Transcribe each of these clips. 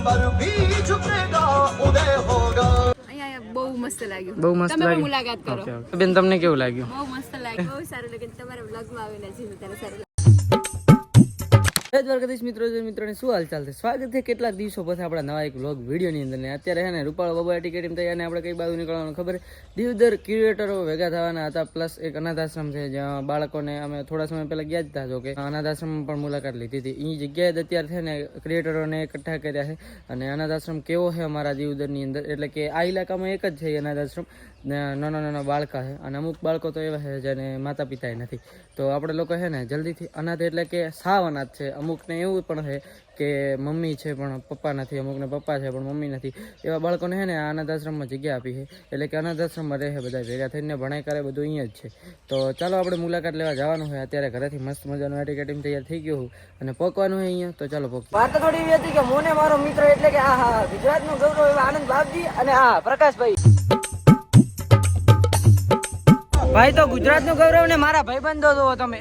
पर भी झुकेगा उदय होगा। બહુ મસ્ત લાગ્યું. બહુ મસ્ત તમે પણ લાગ્યું. મુલાકાત કરો. ઓકે બેન, તમને કેવું લાગ્યું? બહુ મસ્ત લાગ્યું. બહુ સારું લાગ્યું. તમારા વ્લોગમાં આવીને જીવ ત્યારે સારું. જય દ્વારકાધીશ મિત્રોને શું હાલચાલ છે? સ્વાગત છે કેટલાક દિવસો પછી આપણા નવા એક વ્લોગ વિડીયોની અંદર. ને અત્યારે હે ને રૂપાળા બાબા ટિકિટ એમ તૈયાર ને આપણે કઈ બાજુ નીકળવાનું ખબર? દીવદર ક્રિએટરો ભેગા થવાના હતા, પ્લસ એક અનાથ આશ્રમ છે જ્યાં બાળકોને અમે થોડા સમય પહેલા ગયા જ હતા. જો કે અનાથ આશ્રમમાં પણ મુલાકાત લીધી હતી. એ જગ્યાએ અત્યારે છે ને ક્રિએટરોને એકઠા કર્યા છે. અને અનાથ આશ્રમ કેવો છે અમારા દીવદરની અંદર, એટલે કે આ ઇલાકામાં એક જ છે અનાથ આશ્રમ. નાના બાળકા છે અને અમુક બાળકો તો એવા છે જેને માતા પિતા નથી. તો આપણે લોકો છે ને જલ્દીથી અનાથ એટલે કે સાવ અનાથ છે. અમુકને એવું પણ છે કે મમ્મી છે પણ પપ્પા નથી, અમુકને પપ્પા છે પણ મમ્મી નથી. એવા બાળકોને છે ને આ અનાથ આશ્રમમાં જગ્યા આપી છે. એટલે કે અનાથ આશ્રમમાં રહે બધા ભેગા થઈને ભણાઈ કરે, બધું અહીંયા જ છે. તો ચાલો આપણે મુલાકાત લેવા જવાનું હોય. અત્યારે ઘરેથી મસ્ત મજાનું એટીકેટિંગ તૈયાર થઈ ગયું અને પહોંચવાનું હોય અહીંયા. તો ચાલો પહોંચ. વાત થોડી એવી હતી કે મોને મારો મિત્ર એટલે કે હા ગુજરાતનું ગૌરવ એવા આનંદ બાપજી અને હા પ્રકાશભાઈ. ભાઈ તો ગુજરાતનું ગૌરવ ને મારા ભાઈબંધો જુઓ તમે.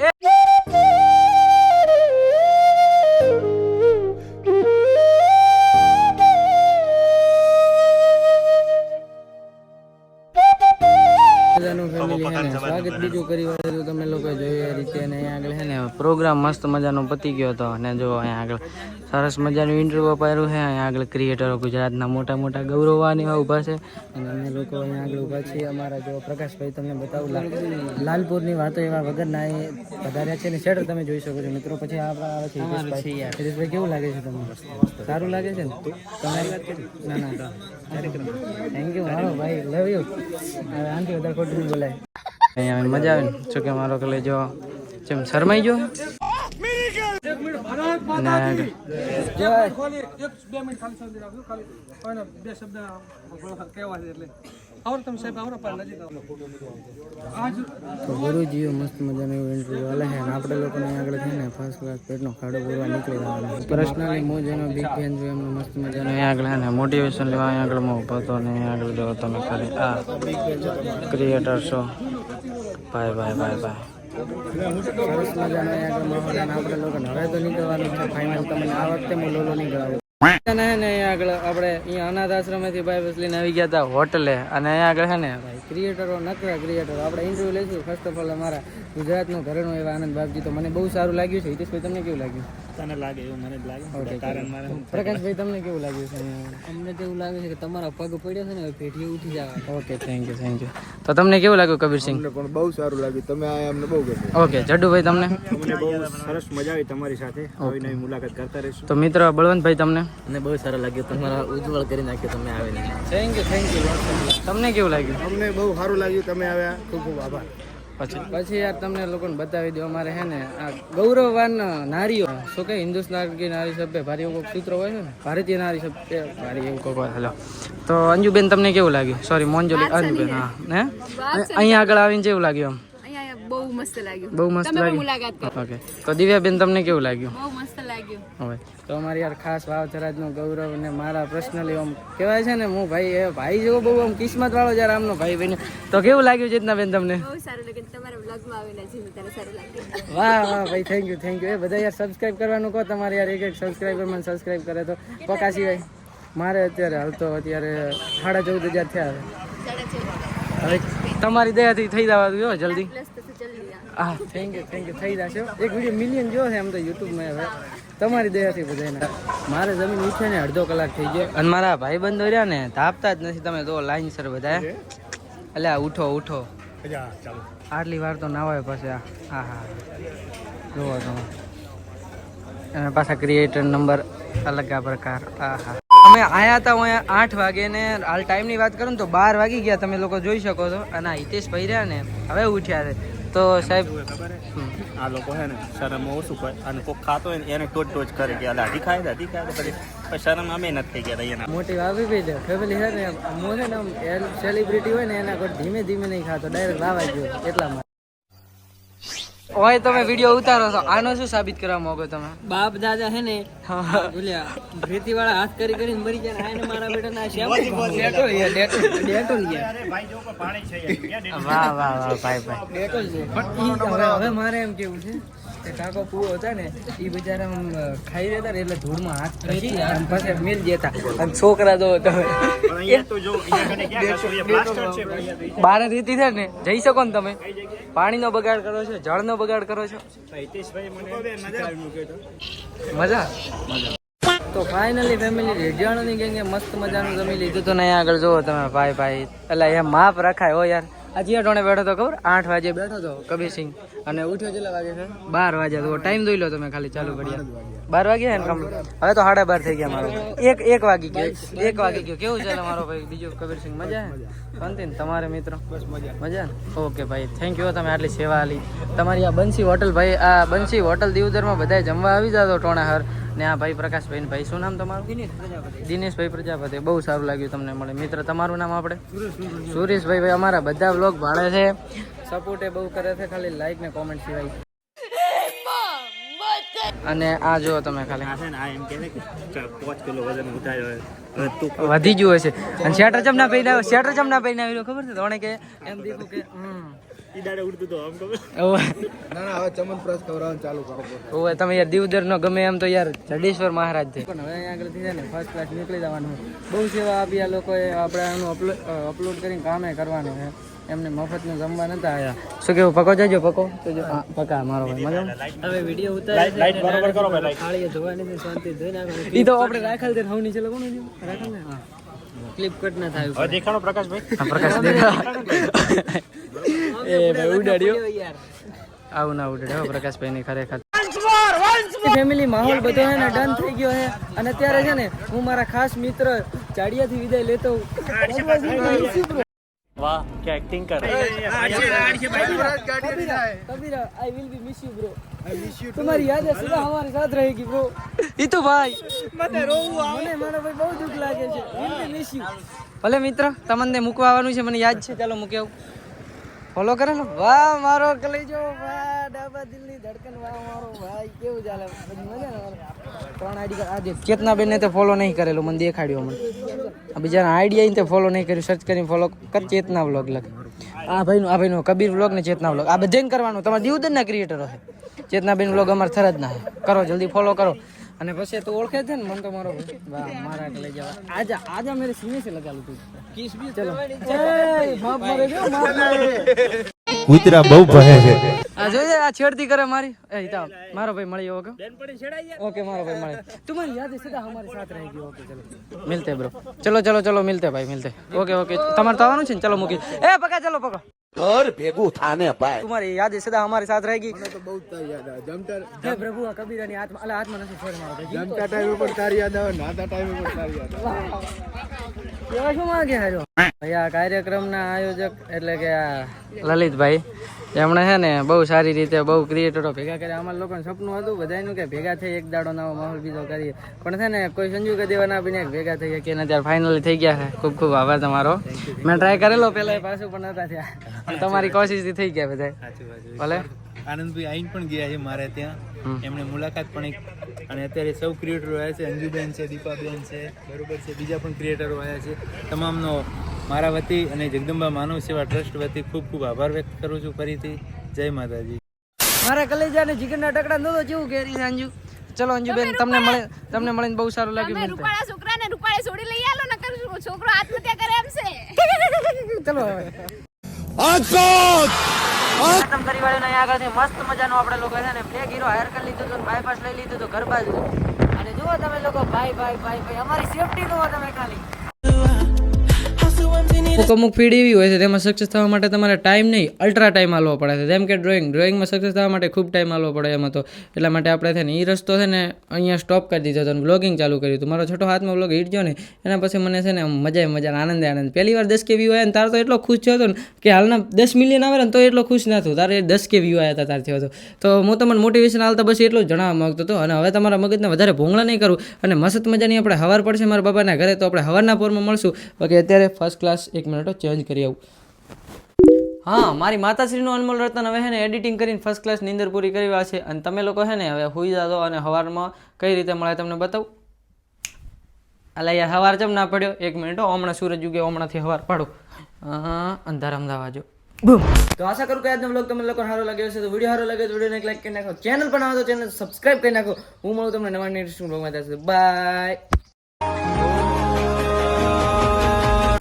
સ્વાગત બીજું કરી વાળું તમે લોકો જોયું એ રીતે. અને અહીંયા આગળ છે ને પ્રોગ્રામ મસ્ત મજાનો પતી ગયો હતો. અને જો અહીંયા આગળ સરસ મજાનું ઇન્ટરવ્યુ અપાયેલું છે. અહીંયા આગળ ક્રિએટરો ગુજરાતના મોટા મોટા ગૌરવવાની ઊભા છે. અને અમે લોકો અહીંયા આગળ ઊભા છીએ. અમારા જો પ્રકાશભાઈ તમને બતાવું, લાલપુરની વાતો એવા વગરના એ વધાર્યા છે ને શેટર તમે જોઈ શકો છો મિત્રો. પછી આપણા આવે છે હિતેશભાઈ. કેવું લાગે છે તમને? સારું લાગે છે ને? તમારી વાત કરી? ના થેન્ક યુ મારો ભાઈ, લવ યુ. હવે આનથી વધારે ખોટું નહીં બોલાય. અહીંયા મજા આવે ને શું કે મારો કલે જો જેમ શરમાઈ ગયો. ગુરુજીઓ મસ્ત મજાનો ઇન્ટરવ્યુ હાલે છે. આપણે લોકોને આગળ છે ને ફર્સ્ટ ક્લાસ પેટનો ખાડો પૂરવા નીકળી જવાનો. પર્સનલી મોજ એનો બિગ ફેન છું એમનો. મસ્ત મજાનો અહીંયા આગળ છે ને મોટિવેશન લેવા અહીંયા આગળ હું ઊભો હતો. ને અહીંયા આગળ જો તમે ખાલી આ ક્રિએટર છો ભાઈ ભાઈ ભાઈ ભાઈ. સરસ મજાનો અહીંયા આગળ માહોલ. અને આપણે લોકોને હવે તો નીકળવાનું છે ફાઇનલ. તમને આ વખતે હું લોલો નીકળાવું ને આગળ આપણે અહીંયા અનાથ આશ્રમેથી ભાઈ બસલીને આવી ગયા હતા હોટલે. અને અહીંયા આગળ છે ને ભાઈ ક્રિએટરો નકરા ક્રિએટરો આપણે ઇન્ટરવ્યુ લઈશું. ફર્સ્ટ ઓફ ઓલ અમારા ગુજરાતનું ઘરેણું એવા આનંદ બાપજી. તો મને બહુ સારું લાગ્યું છે. હિતેશભાઈ તમને કેવું લાગ્યું? તને લાગે એવું મને જ લાગે. પ્રકાશભાઈ તમને કેવું લાગ્યું છે? અમને તો એવું લાગે છે કે તમારા પગ પડ્યો છે ને પેઢી ઉઠી જવા. Okay thank you. તો તમને કેવું લાગ્યું કબીરસિંહ? અમને પણ બહુ સારું લાગ્યું. તમે આ અમને બહુ ગમ્યું. ઓકે જડુભાઈ તમને? અમને બહુ સરસ મજા આવી તમારી સાથે. નવી નવી મુલાકાત કરતા રહીશું. તો મિત્ર બળવંતભાઈ તમને? મને બહુ સારું લાગ્યું. તમારા ઉજ્જવળ કરી નાખ્યો તમે આવીને. Thank you. તમને કેવું લાગ્યું? અમને બહુ સારું લાગ્યું. તમે આવ્યા, ખૂબ ખૂબ આભાર. પછી યાર તમને લોકોને બતાવી દો. અમારે છે ને આ ગૌરવવાન નારીઓ શું કે હિન્દુસ્તાન કે નારી સભ્ય ભારી એવું સૂત્ર હોય છે ને, ભારતીય નારી સભ્ય ભારી એવું કોઈ હેલો. તો અંજુબેન તમને કેવું લાગ્યું? સોરી મોંજોલી અંજુબેન. હા ને અહીંયા આગળ આવીને કેવું લાગ્યું? બહુ મસ્ત લાગ્યું. બહુ મસ્ત લાગ્યું. મુલાકાત કરો. ઓકે તો દિવ્યાબેન તમને કેવું લાગ્યું? બહુ મસ્ત લાગ્યું. હવે તો અમારી યાર ખાસ વાવથરાજનું ગૌરવ ને મારા પર્સનલી આમ કહેવાય છે ને હું ભાઈ એ ભાઈ જેવો બહુ આમ કિસ્મત વાળો જયારે આમનો ભાઈ બહેન. તો કેવું લાગ્યું ચેતનાબેન તમને? બહુ સારું લાગ્યું. તમારા વ્લોગમાં આવીને જીવ ત્યારે સારું લાગ્યું. વાહ ભાઈ થેન્ક યુ. એ બધા યાર સબસ્ક્રાઇબ કરવાનું કહો. તમારે યાર એક સબસ્ક્રાઈબર મને સબસ્ક્રાઇબ કરે તો પકા સિવાય મારે અત્યારે હાલ તો અત્યારે 14,500 થયા. હવે તમારી દયાથી થઈ જવા દો જલ્દી. હા થેન્ક યુ થઈ જશે. એક વિડીયો મિલિયન જો છે એમ તો યુટ્યુબમાં. હવે તમારી દયાથી બધાને મારે જમીન ઉઠે ને 1/2 કલાક થઈ ગયો. અને મારા ભાઈબંધો રહ્યા ને તાપતા જ નથી. તમે તો લાઈન સર બધા એટલે ઉઠો આટલી વાર તો ના હોય પછી. હા જોવો તમે. અને પાછા ક્રિએટર નંબર અલગ આ પ્રકાર. હા અમે આયા હતા અહીંયા 8 વાગે ને હાલ ટાઈમની વાત કરું ને તો 12 વાગી ગયા. તમે લોકો જોઈ શકો છો. અને આ હિતેશભાઈ રહ્યા ને હવે ઉઠ્યા છે. તો સાહેબ આ લોકો છે ને શરમ ઓછું કરે અને કોઈ ખાતો હોય ને એને ટોચ કરે કે અલા દી ખાય પછી શરમ અમે નથી થઈ ગયા એના. મોટી આવી ગઈ છે ફેમિલી છે ને. હું છે ને સેલિબ્રિટી હોય ને એના કોઈ ધીમે નહીં ખાતો, ડાયરેક્ટ લાવાઈ ગયો એટલામાં. ઓય તમે વિડિયો ઉતારો છો, આનો શું સાબિત કરવા માંગો તમે? બાપ દાદા હે ને બોલ્યા રેતી વાળા હાથ કરીને મરી જાય. આને મારા બેટાના શેમ્પુ ડેટોલ અરે ભાઈ જો પાણી છે. વાહ ભાઈ ડેટોલ છે. પણ હવે મારે એમ કેવું છે તે કાકો પૂરો હતા ને એ બિચારા આમ ખાઈ રહેતા ને એટલે ધૂળમાં હાથ ખસી આમ પછી મિલ જતા અને છોકરા તો બાર રીતિ છે ને જઈ શકો ને તમે પાણીનો બગાડ કરો છો જળનો બગાડ કરો છો મજા તો ફાઇનલી ફેમિલી રેડિયાણોની ગેંગે મસ્ત મજાનું જમી લીધું તો નહીં આગળ જુઓ તમે ભાઈ એટલે એ માપ રખાય હો યાર આજે ટોણે બેઠો તો ખબર 8 વાગે બેઠો તો કબીરસિંહ અને ઉઠ્યો કેટલા વાગે છે 12 વાગ્યા તો ટાઈમ જોઈ લો તમે ખાલી ચાલુ કર્યા 12 વાગ્યા ને કમ્પ્લીટ હવે તો 12:30 થઈ ગયા મારો એક વાગી ગયો કેવું ચાલે મારો ભાઈ બીજો કબીરસિંહ મજા હે શાંતિ ને તમારે મિત્રો મજા ને ઓકે ભાઈ થેન્ક યુ તમે આટલી સેવા આલી તમારી આ બંસી હોટલ ભાઈ આ બંસી હોટલ દીવદરમાં બધાય જમવા આવી જાતો ટોણાહર ને આ ભાઈ પ્રકાશભાઈ ભાઈ શું નામ તમારું દિનેશભાઈ પ્રજાપતિ બહુ સારું લાગ્યું તમને મળે મિત્ર તમારું નામ આપણે સુરેશભાઈ ભાઈ અમારા બધા વ્લોગ ભાડે છે સપોર્ટ બહુ કરે છે ખાલી લાઈક ને કોમેન્ટ સિવાય અને આ જો તમે ખાલી વધી ગયું હશે અને શેટર ચમના પહેરીને આવ્યો ખબર છે તોણે કે એમ દીધું કે તમે યાર દીવદર નો ગમે એમ તો યાર જડેશ્વર મહારાજ છે પણ હવે અહીંયા આગળથી છે ને ફર્સ્ટ ક્લાસ નીકળી જવાનું બહુ સેવા આપી આ લોકોએ આપણે આનું અપલોડ કરીને કામે કરવાનું છે એમને મફતનું જમવા નતા આવ્યા શું કેવું પકો જજો પકો પકા મારો મજા હવે વિડીયો ઉતારે ખાલી ધોવાની શાંતિ ધોઈ નાખો ઈ તો આપણે રાખેલ છે હવની છે કોણ રાખેલ ને હા ક્લિપ કટ ના થાય હવે દેખાણો પ્રકાશભાઈ પ્રકાશ દેખા એ ભાઈ ઉડાડ્યો આવું ના ઉડાડ્યો પ્રકાશભાઈ ની ખરેખર ફેમિલી માહોલ બધો છે ને ડન થઈ ગયો છે અને અત્યારે છે ને હું મારા ખાસ મિત્ર ચાડિયાથી વિદાય લેતો वाह क्या एक्टिंग कर Kabira I will be miss you bro I miss you तुम्हारी यादें सदा हमारे साथ रहेगी ब्रो ई तो भाई મને રોવું આવે મને મારો ભાઈ બહુ દુખ લાગે છે વિલ બી મિસ યુ ભલે મિત્ર તમને મૂકવા આવવાનું છે મને યાદ છે ચાલો મૂકી આવું ફોલો કરે ને વાહ મારો કલેજો વાહ ડાબા દિલની ધડકન વાહ મારો ભાઈ કેવું ચાલે મજા ને 3 આઈડી આ દેખ ચેતનાબેન ને તો ફોલો નહીં કરેલો મને દેખાડ્યો મને આ બીજાના આઈડિયા ને ફોલો નહીં કર્યું સર્ચ કરીને ફોલો કર ચેતના વ્લોગ લખ આ ભાઈનો કબીર વ્લોગ ને ચેતના વ્લોગ આ બધાને કરવાનું તમારા દીવદરના ક્રિએટરો છે ચેતનાબેન વ્લોગ અમાર થરજ ના કરો જલ્દી ફોલો કરો અને પછી તો ઓળખે છે ને મને તો મારો વાહ મારા કે લઈ જવા આજા મેરે સીને से लगा लो तू किस भी चलो बाप मारे जो मार કૂતરા બહુ ભહે છે આ જોજે આ છેડતી કરે મારી એ તા મારો ભાઈ મળી ઓકે બેનપણી છેડાઈ ઓકે મારો ભાઈ મળે तुम्हारी यादें सदा हमारे साथ रहेगी ओके चलो मिलते ब्रो चलो मिलते भाई मिलते ओके તમાર તો આવવાનું છે ને ચલો મૂકી એ પકા ચલો પકા ઘર ભેગું થાને ભાઈ तुम्हारी यादें सदा हमारे साथ रहेगी तो बहुत याद है जमता हे प्रभु आ कबीरानी आत्मा अला आत्मा નથી છોડ મારો ભાઈ जमता टाइम पर तारी याद આવે નાતા ટાઈમ પર તારી યાદ આવે કેવા શું માંગે હારો ભાઈ આ કાર્યક્રમના આયોજક એટલે કે આ લલિતભાઈ એમણે છે ને બહુ સારી રીતે બહુ ક્રિએટરો ભેગા કર્યા અમારા લોકોનું સપનું હતું બધાનું કે ભેગા થઈ એક દાડો નવો માહોલ બીજો કરીએ પણ છે ને કોઈ સંજુ કે દેવા ના આપીને ભેગા થઈ ગયા કે ત્યારે ફાઇનલી થઈ ગયા છે ખૂબ ખૂબ આભાર તમારો મેં ટ્રાય કરેલો પહેલા પાછું પણ નતા થયા પણ તમારી કોશિશથી થઈ ગયા બધા ભલે આનંદભાઈ આઈન પણ ગયા છે મારે ત્યાં એમણે મુલાકાત પણ એક અને અત્યારે સૌ ક્રિએટરો આવ્યા છે અંજુબેન છે દીપાબેન છે બરોબર છે બીજા પણ ક્રિએટરો આવ્યા છે તમામનો મારા વતી અને જગદંબા માનવ સેવા ટ્રસ્ટ વતી ખૂબ ખૂબ આભાર વ્યક્ત કરું છું ફરીથી જય માતાજી મારા કલેજા ને જીગરના ટકડા નતો જેવું કેરી છે અંજુ ચલો અંજુબેન તમને મળીને બહુ સારું લાગ્યું મિલતે રૂપાળા છોકરાને રૂપાળે છોડી લઈ આલો ન કર છોકરો આત્મહત્યા કરે એમ છે ચલો હવે ખતમ કરી વાળીને અહીંયા આગળથી મસ્ત મજાનું આપણે લોકો છે ને ફ્લેગ હીરો હાયર કરી લીધું હતું બાયપાસ લઈ લીધું હતું ઘર બાજુ અને જુઓ તમે લોકો ભાઈ અમારી સેફટી નો તમે ખાલી અમુક ફીડ એવી હોય છે તેમાં સક્સેસ થવા માટે તમારે ટાઈમ નહીં અલ્ટ્રા ટાઈમ આલવો પડે છે જેમ કે ડ્રોઈંગમાં સક્સેસ થવા માટે ખૂબ ટાઈમ આલવો પડે એમાં તો એટલા માટે આપણે છે ને એ રસ્તો છે ને અહીંયા સ્ટોપ કરી દીધો હતો બ્લોગિંગ ચાલુ કર્યું હતું મારો છોટો હાથમાં બ્લોગ હિટ ગયો ને એના પછી મને છે ને મજા આનંદ પહેલી વાર 10K વ્યૂ આવ્યા ને તાર તો એટલો ખુશ થયો હતો ને કે હાલના 10 મિલિયન આવે ને તો એટલો ખુશ ના થયું તારે 10K વ્યૂ આવ્યા હતા તાર થયો હતો તો હું તમને મોટિવેશન હાલતા બસ એટલું જ જણાવવા માંગતો હતો અને હવે તમારા મગજને વધારે ભોંગળા નહીં કરું અને મસ્ત મજાની આપણે હવાર પડશે મારા બાબાના ઘરે તો આપણે હવારના પોરમાં મળશું બાકી અત્યારે ફર્સ્ટ ક્લાસ 1 મિનિટ ચેન્જ કરી આવું હા મારી માતાશ્રીનું અનમોલ રતન હવે છે ને એડિટિંગ કરીને ફર્સ્ટ ક્લાસ નીંદર પૂરી કરી છે અને તમે લોકો છે ને હવે હુઈ જાતો અને હવારમાં કઈ રીતે મળે તમને બતાવું અલા યાર હવાર ચમ ના પડ્યો 1 મિનિટ હમણાં સૂરજ ઉગે હમણાંથી હવાર પાડો અંધાર અમદાવાદ જો બૂમ. તો આશા કરું કે આજનો વ્લોગ તમને લોકોને સારો લાગ્યો હશે. તો વિડીયો સારો લાગે તો વિડીયોને લાઈક કરી નાખો. ચેનલ પણ આવે તો ચેનલ સબસ્ક્રાઇબ કરી નાખો. હું મળું તમને નવા નેક્સ્ટ વ્લોગમાં. બાય.